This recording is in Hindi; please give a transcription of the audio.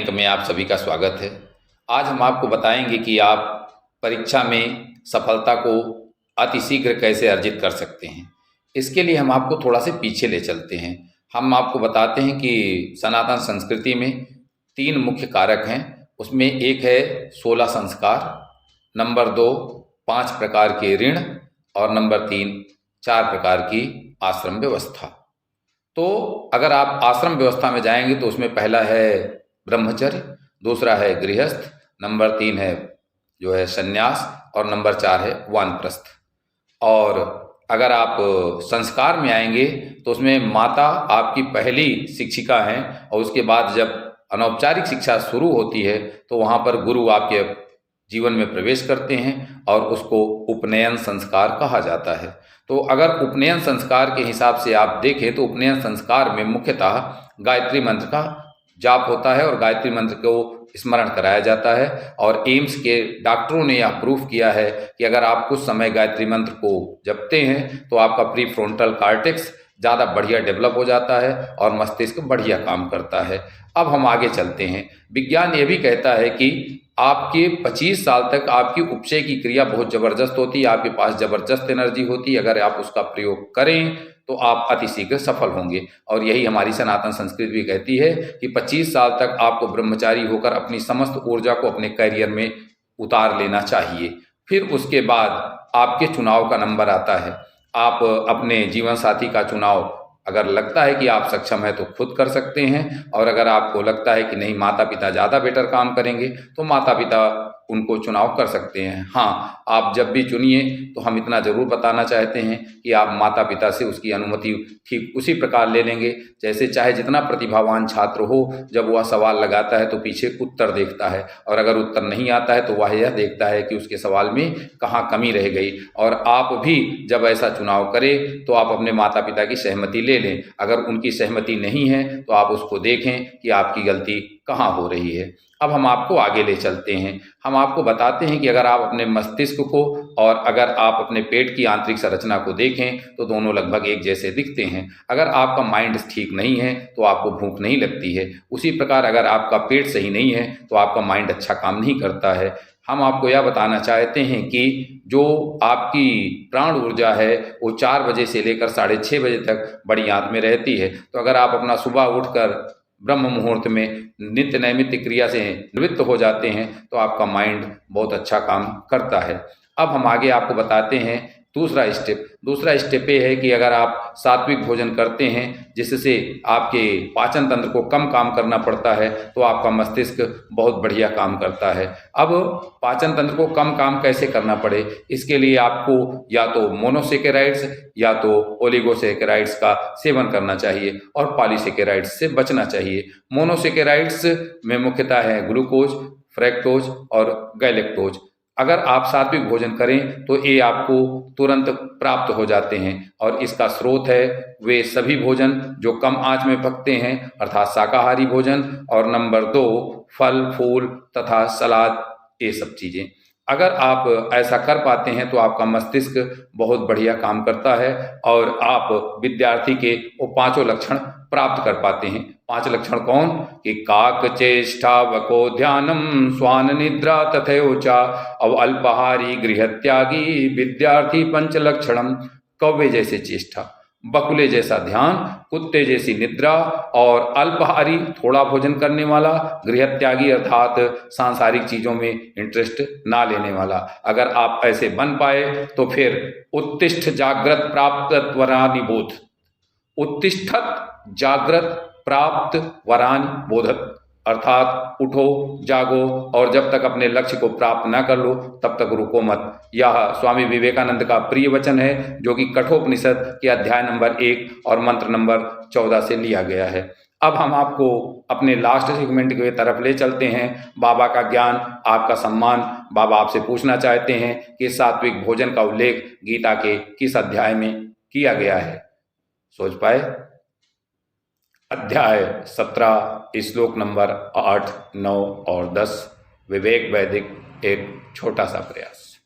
में आप सभी का स्वागत है। आज हम आपको बताएंगे कि आप परीक्षा में सफलता को अतिशीघ्र कैसे अर्जित कर सकते हैं। इसके लिए हम आपको थोड़ा से पीछे ले चलते हैं। हम आपको बताते हैं कि सनातन संस्कृति में 3 मुख्य कारक हैं। उसमें एक है 16 संस्कार, नंबर 2 5 प्रकार के ऋण और नंबर 3 4 प्रकार की आश्रम व्यवस्था। तो अगर आप आश्रम व्यवस्था में जाएंगे तो उसमें पहला है ब्रह्मचर्य, दूसरा है गृहस्थ, नंबर 3 है जो है संन्यास और नंबर 4 है वानप्रस्थ। और अगर आप संस्कार में आएंगे तो उसमें माता आपकी पहली शिक्षिका हैं और उसके बाद जब अनौपचारिक शिक्षा शुरू होती है तो वहाँ पर गुरु आपके जीवन में प्रवेश करते हैं और उसको उपनयन संस्कार कहा जाता है। तो अगर उपनयन संस्कार के हिसाब से आप देखें तो उपनयन संस्कार में मुख्यतः गायत्री मंत्र का जाप होता है और गायत्री मंत्र को स्मरण कराया जाता है। और एम्स के डॉक्टरों ने यह प्रूफ किया है कि अगर आप कुछ समय गायत्री मंत्र को जपते हैं तो आपका प्री फ्रंटल कॉर्टेक्स ज़्यादा बढ़िया डेवलप हो जाता है और मस्तिष्क बढ़िया काम करता है। अब हम आगे चलते हैं। विज्ञान ये भी कहता है कि आपके 25 साल तक आपकी उपचय की क्रिया बहुत ज़बरदस्त होती है, आपके पास ज़बरदस्त एनर्जी होती है। अगर आप उसका प्रयोग करें तो आप अतिशीघ्र सफल होंगे। और यही हमारी सनातन संस्कृति भी कहती है कि 25 साल तक आपको ब्रह्मचारी होकर अपनी समस्त ऊर्जा को अपने करियर में उतार लेना चाहिए। फिर उसके बाद आपके चुनाव का नंबर आता है। आप अपने जीवन साथी का चुनाव अगर लगता है कि आप सक्षम हैं तो खुद कर सकते हैं, और अगर आपको लगता है कि नहीं माता पिता ज़्यादा बेटर काम करेंगे तो माता पिता उनको चुनाव कर सकते हैं। हाँ, आप जब भी चुनिए तो हम इतना ज़रूर बताना चाहते हैं कि आप माता पिता से उसकी अनुमति ठीक उसी प्रकार ले लेंगे जैसे चाहे जितना प्रतिभावान छात्र हो, जब वह सवाल लगाता है तो पीछे उत्तर देखता है, और अगर उत्तर नहीं आता है तो वह यह देखता है कि उसके सवाल में कहाँ कमी रह गई। और आप भी जब ऐसा चुनाव करें तो आप अपने माता पिता की सहमति ले लें। अगर उनकी सहमति नहीं है तो आप उसको देखें कि आपकी गलती कहाँ हो रही है। अब हम आपको आगे ले चलते हैं। हम आपको बताते हैं कि अगर आप अपने मस्तिष्क को और अगर आप अपने पेट की आंतरिक संरचना को देखें तो दोनों लगभग एक जैसे दिखते हैं। अगर आपका माइंड ठीक नहीं है तो आपको भूख नहीं लगती है। उसी प्रकार अगर आपका पेट सही नहीं है तो आपका माइंड अच्छा काम नहीं करता है। हम आपको यह बताना चाहते हैं कि जो आपकी प्राण ऊर्जा है वो 4 बजे से लेकर 6:30 बजे तक बड़ी आंत में रहती है। तो अगर आप अपना सुबह उठकर ब्रह्म मुहूर्त में नित्य नैमित्तिक क्रिया से निवृत्त हो जाते हैं तो आपका माइंड बहुत अच्छा काम करता है। अब हम आगे आपको बताते हैं दूसरा स्टेप ये है कि अगर आप सात्विक भोजन करते हैं जिससे आपके पाचन तंत्र को कम काम करना पड़ता है तो आपका मस्तिष्क बहुत बढ़िया काम करता है। अब पाचन तंत्र को कम काम कैसे करना पड़े, इसके लिए आपको या तो मोनोसेकेराइड्स या तो ओलिगोसेकेराइड्स का सेवन करना चाहिए और पॉलीसेकेराइड्स से बचना चाहिए। मोनोसेकेराइड्स में मुख्यतः है ग्लूकोज, फ्रैक्टोज और गैलेक्टोज। अगर आप सात्विक भोजन करें तो ये आपको तुरंत प्राप्त हो जाते हैं और इसका स्रोत है वे सभी भोजन जो कम आंच में पकते हैं अर्थात शाकाहारी भोजन, और नंबर 2 फल फूल तथा सलाद, ये सब चीज़ें। अगर आप ऐसा कर पाते हैं तो आपका मस्तिष्क बहुत बढ़िया काम करता है और आप विद्यार्थी के वो 5 लक्षण प्राप्त कर पाते हैं। 5 लक्षण कौन कि काक चेष्टा वको ध्यानम स्वान निद्रा तथैवचा अव अल्पाहारी गृहत्यागी विद्यार्थी 5 लक्षणम। कौवे जैसे चेष्टा, बकुले जैसा ध्यान, कुत्ते जैसी निद्रा और अल्पाहारी थोड़ा भोजन करने वाला, गृहत्यागी अर्थात सांसारिक चीजों में इंटरेस्ट ना लेने वाला। अगर आप ऐसे बन पाए तो फिर उत्तिष्ठ जागृत प्राप्त वरानि बोध, उत्तिष्ठत जागृत प्राप्त वरानि बोधत, अर्थात उठो जागो और जब तक अपने लक्ष्य को प्राप्त ना कर लो तब तक रुको मत। यह स्वामी विवेकानंद का प्रिय वचन है जो कि कठोपनिषद के अध्याय नंबर 1 और मंत्र नंबर 14 से लिया गया है। अब हम आपको अपने लास्ट सेगमेंट की तरफ ले चलते हैं। बाबा का ज्ञान, आपका सम्मान। बाबा आपसे पूछना चाहते हैं कि सात्विक भोजन का उल्लेख गीता के किस अध्याय में किया गया है। सोच पाए? अध्याय 17 श्लोक नंबर 8, 9 और 10। विवेक वैदिक एक छोटा सा प्रयास।